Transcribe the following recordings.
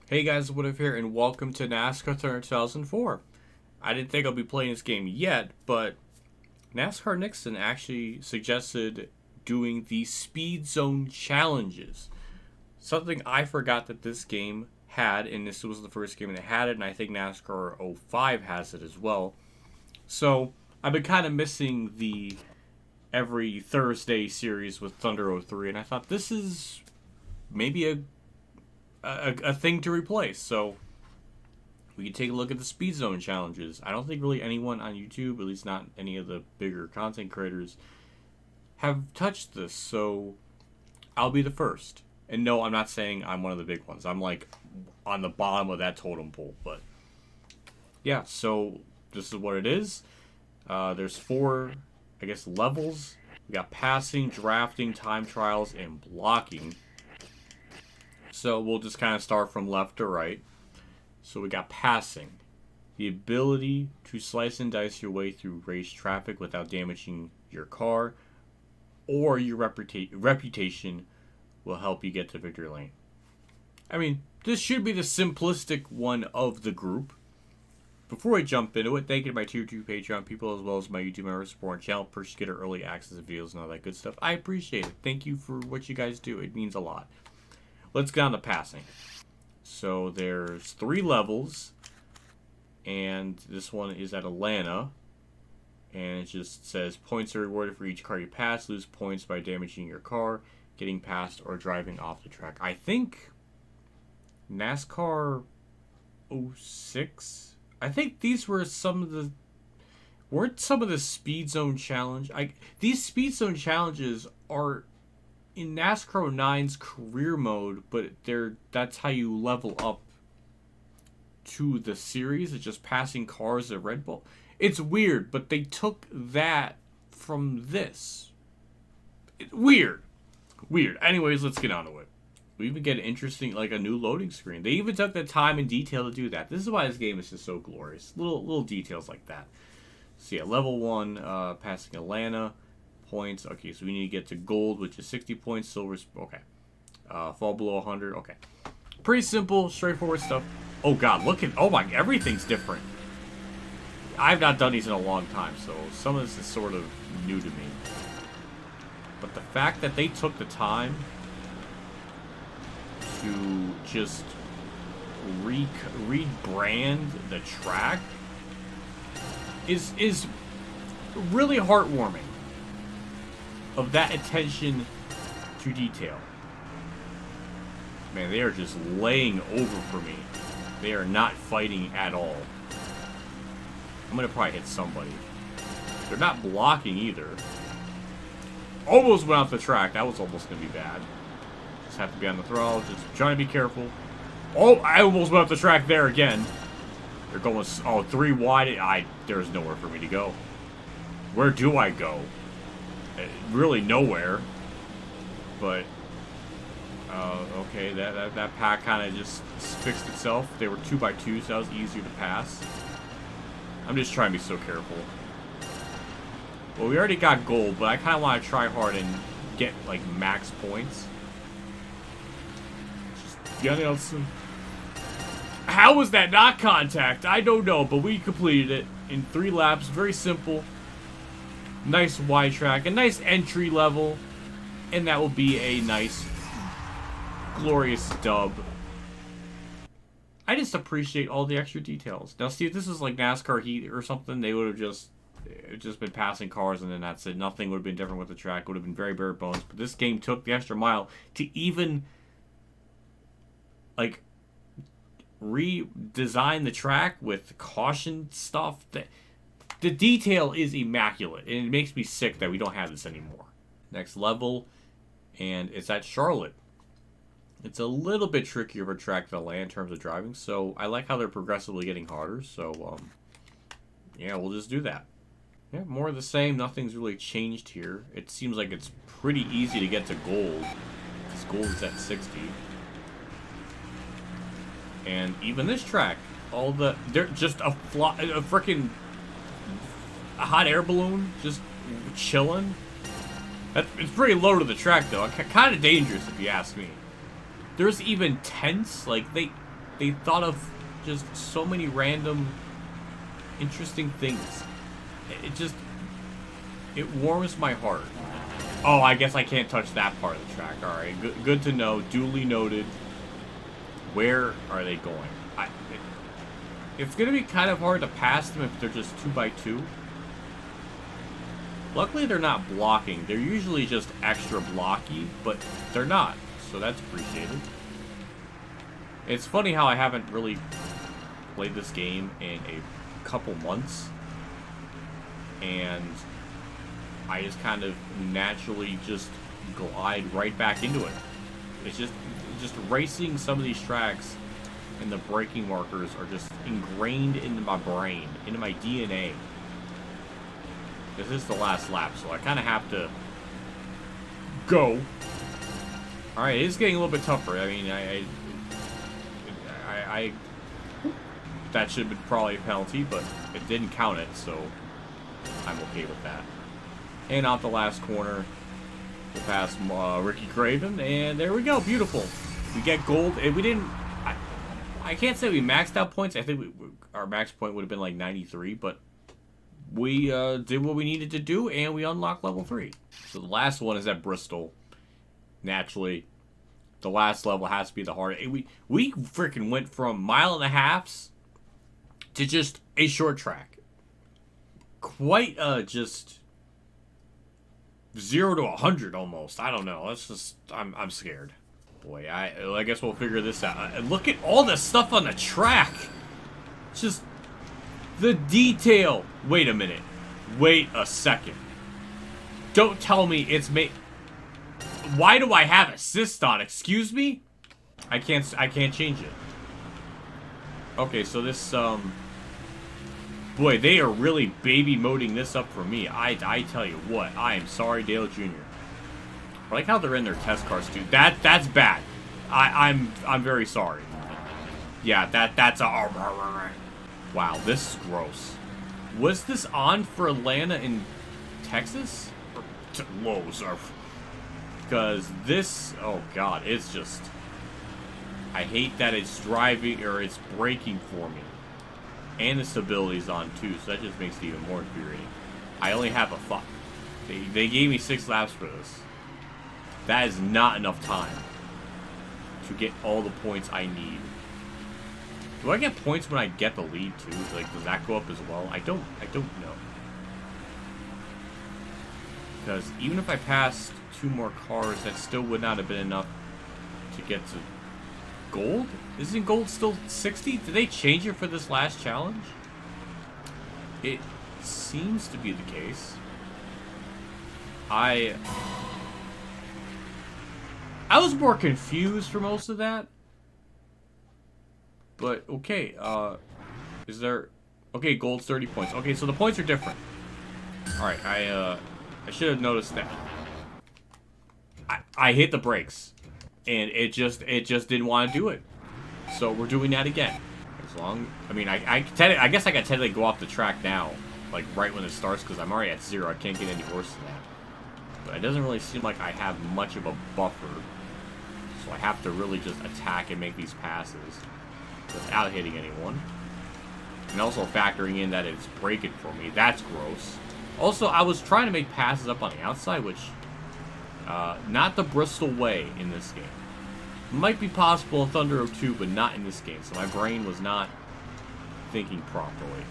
Hey guys, WhatiF here, and welcome to NASCAR 2004. I didn't think I'll be playing this game yet, but NASCAR Nixon actually suggested doing the Speedzone challenges. Something I forgot that this game had, and this was the first game that had it, and I think NASCAR 05 has it as well. So I've been kind of missing the every Thursday series with Thunder 03, and I thought this is maybe a thing to replace. So we can take a look at the Speedzone challenges. I don't think really anyone on YouTube, at least not any of the bigger content creators, have touched this. So I'll be the first. And no, I'm not saying I'm one of the big ones. I'm like on the bottom of that totem pole. But yeah, so this is what it is. There's four, I guess, levels. We got passing, drafting, time trials, and blocking. So we'll just kind of start from left to right. So we got passing. The ability to slice and dice your way through race traffic without damaging your car or your reputation will help you get to victory lane. I mean, this should be the simplistic one of the group. Before I jump into it, thank you to my tier 2 Patreon people as well as my YouTube members supporting channel. Purchase, get early access to videos and all that good stuff. I appreciate it. Thank you for what you guys do. It means a lot. Let's get on to passing. So there's 3 levels, and this one is at Atlanta, and it just says points are rewarded for each car you pass. Lose points by damaging your car, getting past, or driving off the track. I think NASCAR 06. I think these were some of the Speedzone challenge. These Speedzone challenges are in NASCAR 09's career mode, but that's how you level up to the series. It's just passing cars at Red Bull. It's weird, but they took that from this. Weird. Anyways, let's get on to it. We even get interesting, like a new loading screen. They even took the time and detail to do that. This is why this game is just so glorious. Little details like that. So yeah, level 1, passing Atlanta. Points. Okay, so we need to get to gold, which is 60 points. Silver. Okay. Fall below 100. Okay. Pretty simple, straightforward stuff. Oh god, look at. Oh my, everything's different. I've not done these in a long time, so some of this is sort of new to me. But the fact that they took the time to just rebrand the track is really heartwarming. Of that attention to detail. Man, they are just laying over for me. They are not fighting at all. I'm gonna probably hit somebody. They're not blocking either. Almost went off the track. That was almost gonna be bad. Just have to be on the throttle. Just trying to be careful. Oh, I almost went off the track there again. They're going, 3 wide. There's nowhere for me to go. Where do I go? Really nowhere, but okay, that pack kind of just fixed itself. They were 2x2, so that was easier to pass. I'm just trying to be so careful. Well, we already got gold, but I kind of want to try hard and get like max points. Just getting else. How was that not contact? I don't know, but we completed it in 3 laps. Very simple. Nice wide track, a nice entry level, and that will be a nice, glorious dub. I just appreciate all the extra details. Now, see, if this is like NASCAR Heat or something, they would have just been passing cars and then that's it. Nothing would have been different with the track. It would have been very bare bones. But this game took the extra mile to even, like, redesign the track with caution stuff that... The detail is immaculate, and it makes me sick that we don't have this anymore. Next level, and it's at Charlotte. It's a little bit trickier of a track than Atlanta in terms of driving, so I like how they're progressively getting harder, so, yeah, we'll just do that. Yeah, more of the same. Nothing's really changed here. It seems like it's pretty easy to get to gold, because gold is at 60. And even this track, they're just a freaking... A hot air balloon just chilling. It's pretty low to the track though. Kind of dangerous if you ask me. There's even tents, like they thought of just so many random, interesting things. It warms my heart. Oh, I guess I can't touch that part of the track. All right, good to know. Duly noted. Where are they going? It's gonna be kind of hard to pass them if they're just 2x2. Luckily, they're not blocking. They're usually just extra blocky, but they're not, so that's appreciated. It's funny how I haven't really played this game in a couple months, and I just kind of naturally just glide right back into it. It's just racing some of these tracks, and the braking markers are just ingrained into my brain, into my DNA. This is the last lap, so I kind of have to go. All right, it is getting a little bit tougher. I mean, that should have been probably a penalty, but it didn't count it, so I'm okay with that. And off the last corner, we'll pass Ricky Craven, and there we go. Beautiful. We get gold, and we didn't. I can't say we maxed out points. I think our max point would have been like 93, but we did what we needed to do, and we unlocked level 3. So the last one is at Bristol. Naturally, the last level has to be the hardest. We freaking went from 1.5 miles to just a short track. Quite just 0 to 100 almost. I don't know. That's just I'm scared. Boy, I guess we'll figure this out. And look at all the stuff on the track. Just the detail. Wait a minute. Wait a second. Don't tell me it's made. Why do I have assist on? Excuse me? I can't change it. Okay, so this boy, they are really baby moding this up for me. I tell you what, I am sorry, Dale Jr. I like how they're in their test cars too. That's bad. I'm very sorry. Yeah, that's a. Wow, this is gross. Was this on for Atlanta and Texas? Or Lowe's, or because this, oh god, it's just. I hate that it's driving or it's braking for me, and the stability's on too, so that just makes it even more infuriating. I only have a fuck. They gave me 6 laps for this. That is not enough time to get all the points I need. Do I get points when I get the lead too? Like, does that go up as well? I don't know. Because even if I passed 2 more cars, that still would not have been enough to get to gold? Isn't gold still 60? Did they change it for this last challenge? It seems to be the case. I was more confused for most of that. But, okay, is there... Okay, gold's 30 points. Okay, so the points are different. Alright, I should have noticed that. I hit the brakes. And it just didn't want to do it. So we're doing that again. As long... I mean, I guess I can technically go off the track now. Like, right when it starts, because I'm already at 0. I can't get any worse than that. But it doesn't really seem like I have much of a buffer. So I have to really just attack and make these passes without hitting anyone. And also factoring in that it's braking for me. That's gross. Also, I was trying to make passes up on the outside, which... not the Bristol way in this game. Might be possible in Thunder 02, but not in this game. So my brain was not thinking properly.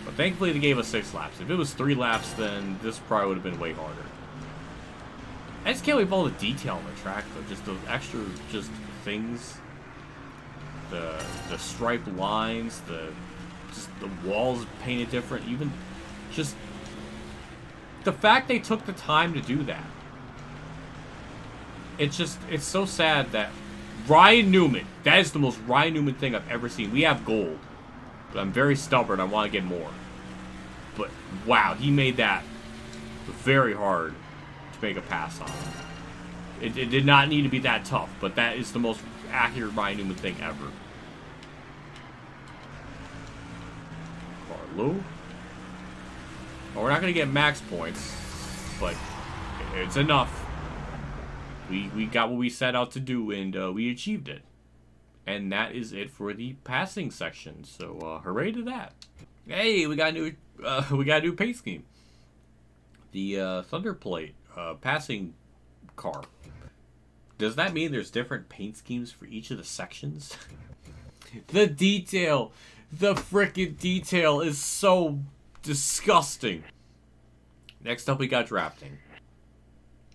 But thankfully they gave us 6 laps. If it was 3 laps, then this probably would have been way harder. I just can't believe all the detail on the track, though. Just those extra, just things. The striped lines, just the walls painted different. Even just the fact they took the time to do that. It's so sad that Ryan Newman, that is the most Ryan Newman thing I've ever seen. We have gold, but I'm very stubborn. I want to get more. But wow, he made that very hard to make a pass on. It did not need to be that tough, but that is the most accurate Ryan Newman thing ever. Carlo. Well, we're not going to get max points, but it's enough. We got what we set out to do, and we achieved it. And that is it for the passing section. So hooray to that! Hey, we got a new paint scheme. The Thunder Plate passing car. Does that mean there's different paint schemes for each of the sections? The detail, the frickin' detail is so disgusting. Next up, we got drafting.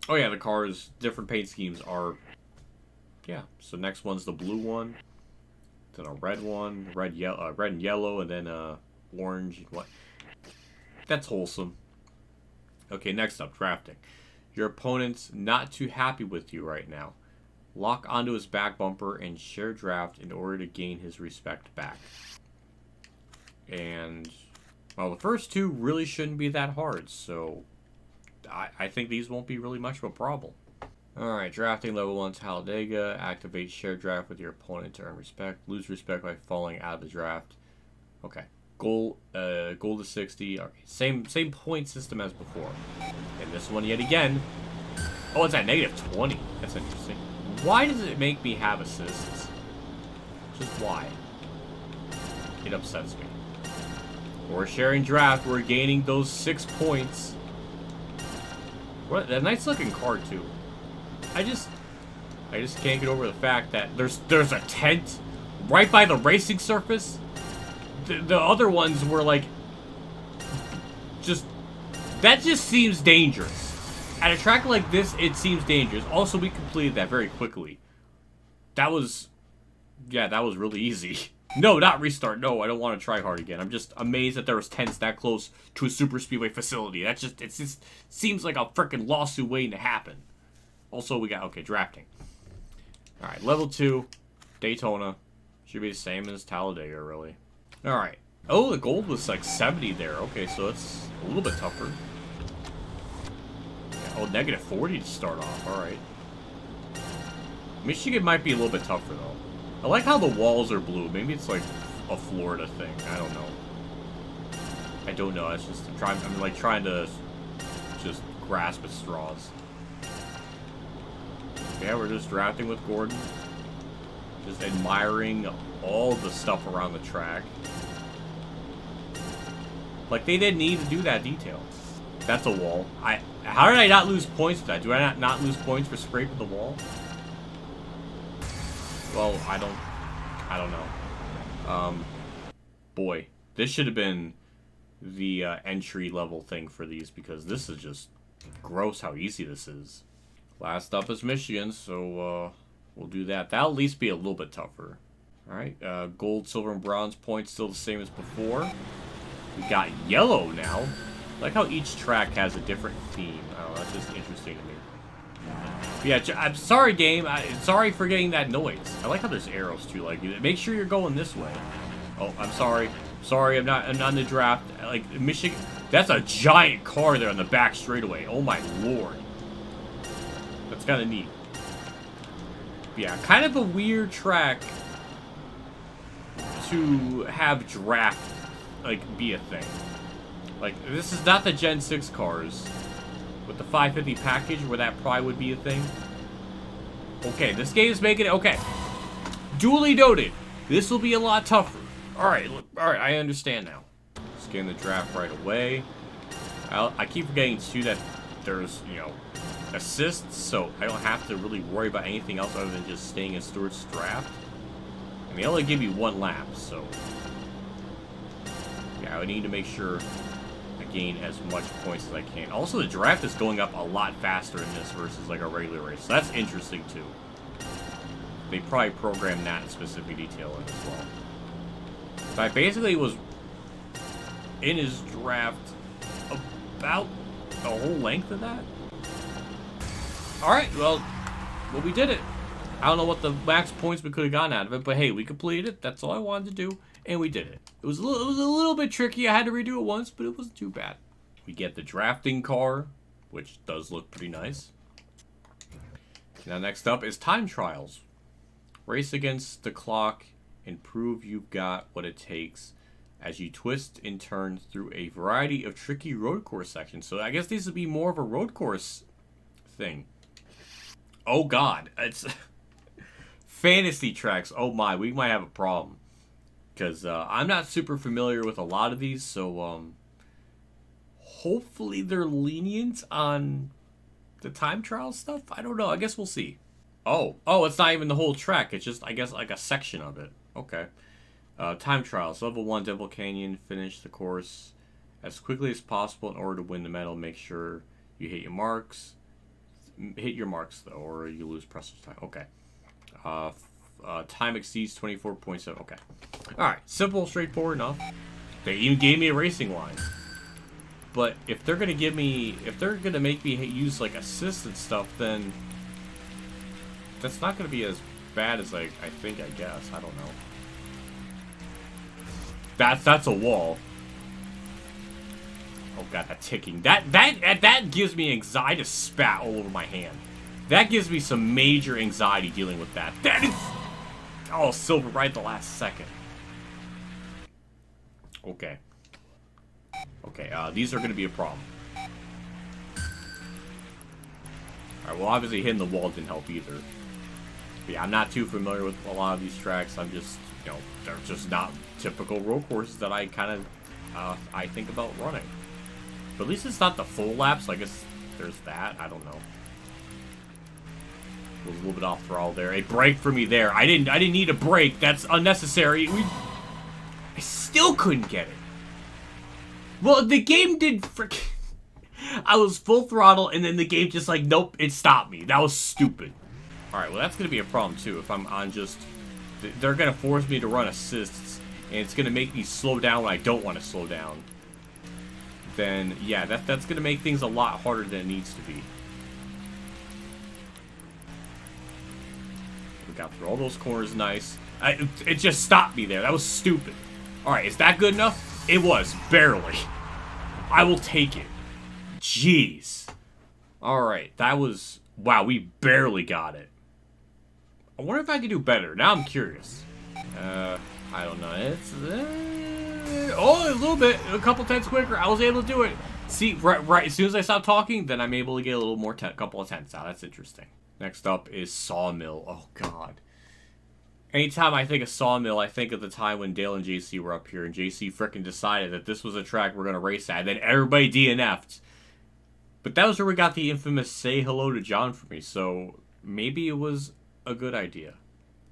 Oh yeah, the cars, different paint schemes are. Yeah, so next one's the blue one, then a red one, red and yellow, and then orange. What? That's wholesome. Okay, next up, drafting. Your opponent's not too happy with you right now. Lock onto his back bumper and share draft in order to gain his respect back. And, well, the first two really shouldn't be that hard, so I think these won't be really much of a problem. Alright, drafting level 1 Talladega. Activate share draft with your opponent to earn respect. Lose respect by falling out of the draft. Okay. Goal to 60. Okay. Same point system as before. And this one yet again. Oh, it's at -20. That's interesting. Why does it make me have assists? Just why? It upsets me. We're sharing draft. We're gaining those 6 points. What a nice looking card too. I just can't get over the fact that there's a tent right by the racing surface. The other ones were like that just seems dangerous. At a track like this, it seems dangerous. Also, we completed that very quickly. That was really easy. No, not restart. No, I don't want to try hard again. I'm just amazed that there was tents that close to a super speedway facility. It just seems like a freaking lawsuit waiting to happen. Also, we got, okay, drafting. Alright, level 2, Daytona. Should be the same as Talladega, really. Alright. Oh, the gold was like 70 there. Okay, so it's a little bit tougher. Yeah, oh, -40 to start off. Alright. Michigan might be a little bit tougher, though. I like how the walls are blue. Maybe it's like a Florida thing. I don't know. I don't know. It's just I'm like trying to just grasp at straws. Yeah, we're just drafting with Gordon. Just admiring all the stuff around the track. Like, they didn't need to do that detail. That's a wall. How did I not lose points for that? Do I not lose points for scraping the wall? Well, I don't know. Boy, this should have been the entry level thing for these, because this is just gross how easy this is. Last up is Michigan, so we'll do that. That'll at least be a little bit tougher. Alright, gold, silver, and bronze points still the same as before. We got yellow now. I like how each track has a different theme. I don't know, that's just interesting to me. Yeah, I'm sorry, game. Sorry for getting that noise. I like how there's arrows too. Like, make sure you're going this way. Oh, I'm sorry. Sorry, I'm not in the draft. Like, Michigan. That's a giant car there on the back straightaway. Oh my lord. That's kind of neat. Yeah, kind of a weird track to have draft like be a thing. Like, this is not the Gen 6 cars. With the 550 package, where that probably would be a thing. Okay, this game is making it... Okay. Duly noted. This will be a lot tougher. Alright, I understand now. Just getting the draft right away. I keep forgetting, too, that there's, you know, assists, so I don't have to really worry about anything else other than just staying in Stewart's draft. I mean, they only give you 1 lap, so... Yeah, I need to make sure... gain as much points as I can. Also, the draft is going up a lot faster in this versus like a regular race. So that's interesting too. They probably programmed that specific detail in as well. But I basically was in his draft about the whole length of that. Alright, well, we did it. I don't know what the max points we could have gotten out of it, but hey, we completed it. That's all I wanted to do, and we did it. It was a little bit tricky. I had to redo it once, but it wasn't too bad. We get the drafting car, which does look pretty nice. Now next up is time trials. Race against the clock and prove you've got what it takes as you twist and turn through a variety of tricky road course sections. So I guess these would be more of a road course thing. Oh God, it's fantasy tracks. Oh my, we might have a problem because I'm not super familiar with a lot of these. So hopefully they're lenient on the time trial stuff. I don't know. I guess we'll see. Oh, it's not even the whole track. It's just, I guess, like a section of it. Okay. Time trials. Level 1, Devil Canyon. Finish the course as quickly as possible in order to win the medal. Make sure you hit your marks. Hit your marks, though, or you lose precious time. Okay. Time exceeds 24.7. Okay. Alright. Simple, straightforward enough. They even gave me a racing line. But if they're gonna give me... If they're gonna make me use, like, assists and stuff, then... That's not gonna be as bad as, like, I think, I guess. I don't know. That's a wall. Oh god, that ticking. That gives me anxiety. I just spat all over my hand. That gives me some major anxiety dealing with that. That is... Oh, silver right at the last second. Okay. Okay, these are going to be a problem. Alright, well, obviously hitting the wall didn't help either. But yeah, I'm not too familiar with a lot of these tracks. I'm just, you know, they're just not typical road courses that I kind of, I think about running. But at least it's not the full laps. I guess there's that. I don't know. Was a little bit off throttle there. A break for me there. I didn't need a break. That's unnecessary. I still couldn't get it. Well, the game did freaking... I was full throttle, and then the game just like, nope, it stopped me. That was stupid. Alright, well, that's going to be a problem, too. If I'm on just... They're going to force me to run assists, and it's going to make me slow down when I don't want to slow down. Then, yeah, that's going to make things a lot harder than it needs to be. We got through all those corners nice. It just stopped me there. That was stupid. Alright, is that good enough? It was, barely. I will take it. Jeez. Alright, that was... Wow, we barely got it. I wonder if I can do better. Now I'm curious. I don't know. It's... oh, a little bit. A couple tenths quicker. I was able to do it. See, right. As soon as I stop talking, then I'm able to get a little more couple of tenths out. That's interesting. Next up is Sawmill. Oh, God. Anytime I think of Sawmill, I think of the time when Dale and JC were up here, and JC frickin' decided that this was a track we're going to race at, and then everybody DNF'd. But that was where we got the infamous say hello to John for me, so maybe it was a good idea.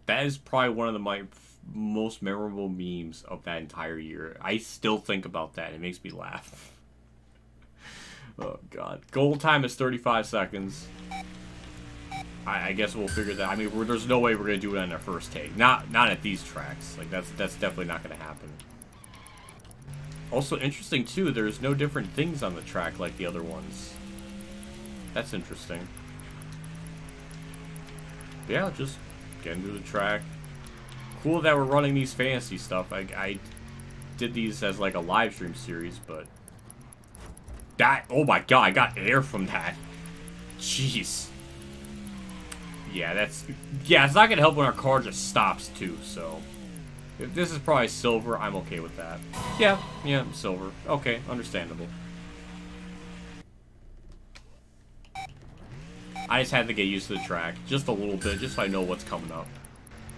That is probably one of my most memorable memes of that entire year. I still think about that, and it makes me laugh. Oh, God. Goal time is 35 seconds. I guess we'll figure that. I mean, there's no way we're gonna do it on our first take. Not at these tracks. Like that's definitely not gonna happen. Also interesting too. There's no different things on the track like the other ones. That's interesting. Yeah, just getting to the track. Cool that we're running these fantasy stuff. I did these as like a live stream series, but that. Oh my God! I got air from that. Jeez. Yeah, it's not gonna help when our car just stops too, so if this is probably silver, I'm okay with that. Yeah, silver. Okay, understandable. I just had to get used to the track, just a little bit, just so I know what's coming up.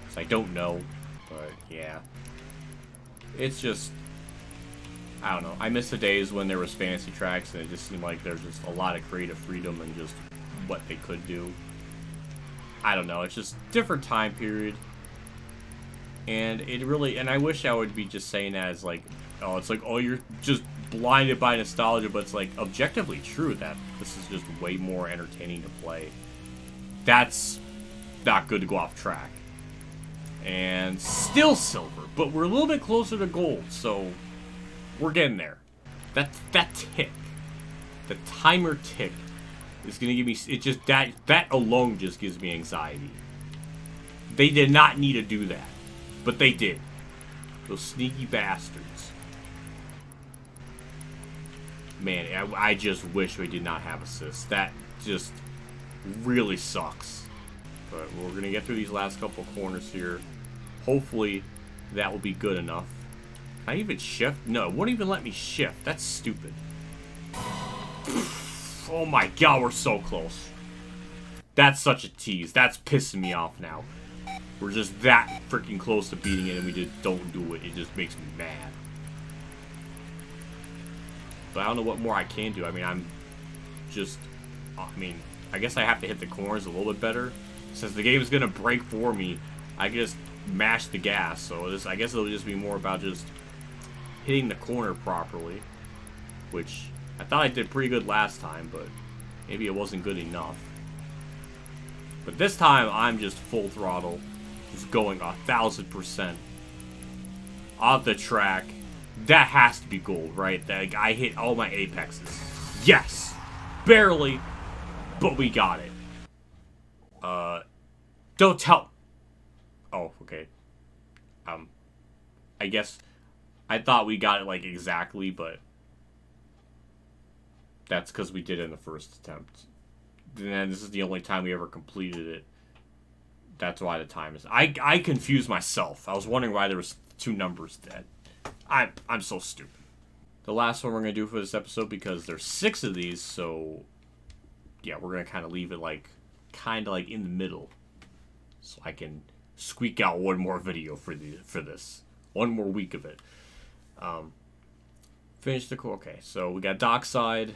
Because I don't know, but yeah. It's just, I don't know. I miss the days when there was fantasy tracks, and it just seemed like there's just a lot of creative freedom and just what they could do. I don't know, it's just different time period. And it really, and I wish I would be just saying that as like, oh, it's like, oh, you're just blinded by nostalgia, but it's like objectively true that this is just way more entertaining to play. That's not good to go off track. And still silver, but we're a little bit closer to gold, so we're getting there. That tick, the timer tick, is gonna give me, it just, that alone just gives me anxiety. They did not need to do that, but they did. Those sneaky bastards. Man, I just wish we did not have assists. That just really sucks. But we're gonna get through these last couple corners here. Hopefully that will be good enough. Can I even shift? No, it won't even let me shift. That's stupid. Oh my God, we're so close. That's such a tease. That's pissing me off now. We're just that freaking close to beating it and we just don't do it. It just makes me mad. But I don't know what more I can do. I mean, I guess I have to hit the corners a little bit better. Since the game is going to break for me, I can just mash the gas. So I guess it'll just be more about just hitting the corner properly. Which, I thought I did pretty good last time, but maybe it wasn't good enough. But this time, I'm just full throttle. Just going 1,000% off the track. That has to be gold, right? That I hit all my apexes. Yes! Barely, but we got it. Don't tell. Oh, okay. I guess I thought we got it like exactly, but that's because we did it in the first attempt. And this is the only time we ever completed it. That's why the time is. I confused myself. I was wondering why there was 2 numbers dead. I'm so stupid. The last one we're gonna do for this episode, because there's 6 of these, so yeah, we're gonna kind of leave it like in the middle, so I can squeak out one more video for this, one more week of it. Finish the core. Okay, so we got Dockside.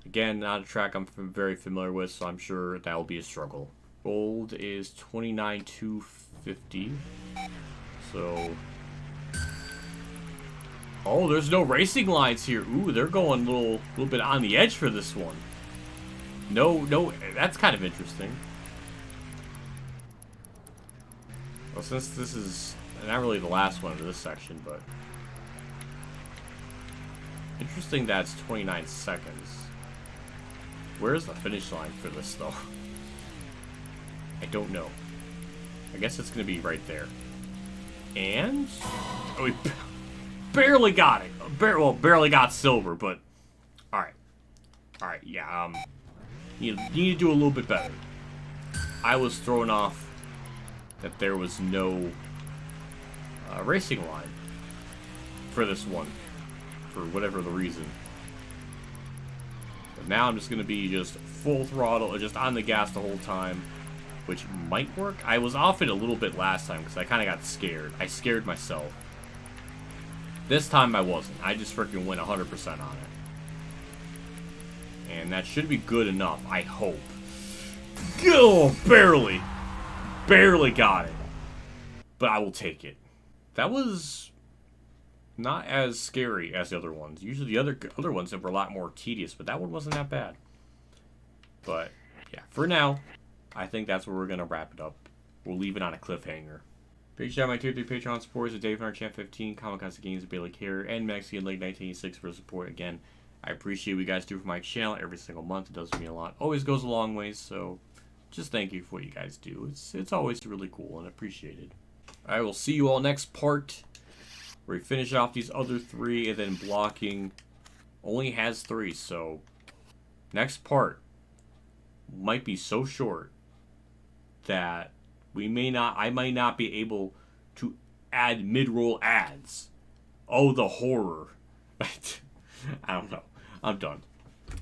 Again, not a track I'm very familiar with, so I'm sure that will be a struggle. Gold is 29,250. So, oh, there's no racing lines here. Ooh, they're going a little bit on the edge for this one. No, that's kind of interesting. Well, since this is not really the last one of this section, but interesting that it's 29 seconds. Where's the finish line for this, though? I don't know. I guess it's going to be right there. And oh, we barely got it. Barely got silver, but all right. Yeah. You need to do a little bit better. I was thrown off that there was no racing line for this one, for whatever the reason. But now I'm just going to be just full throttle, or just on the gas the whole time, which might work. I was off it a little bit last time because I kind of got scared. I scared myself. This time I wasn't. I just freaking went 100% on it. And that should be good enough, I hope. Oh, barely. Barely got it. But I will take it. That was not as scary as the other ones. Usually the other ones were a lot more tedious, but that one wasn't that bad. But, yeah, for now, I think that's where we're going to wrap it up. We'll leave it on a cliffhanger. Big shout out my tier 3 Patreon supporters of Dave and our Champ 15, Kamikazegames, Bailey Care, and Mexican Lake 1986 for support. Again, I appreciate what you guys do for my channel every single month. It does mean a lot. Always goes a long way, so just thank you for what you guys do. It's always really cool and appreciated. I will see you all next part, where we finish off these other 3, and then blocking only has 3, so next part might be so short that I might not be able to add mid-roll ads. Oh, the horror. I don't know. I'm done.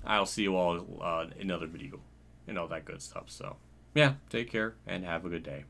I'll see you all in another video and all that good stuff. So, yeah, take care and have a good day.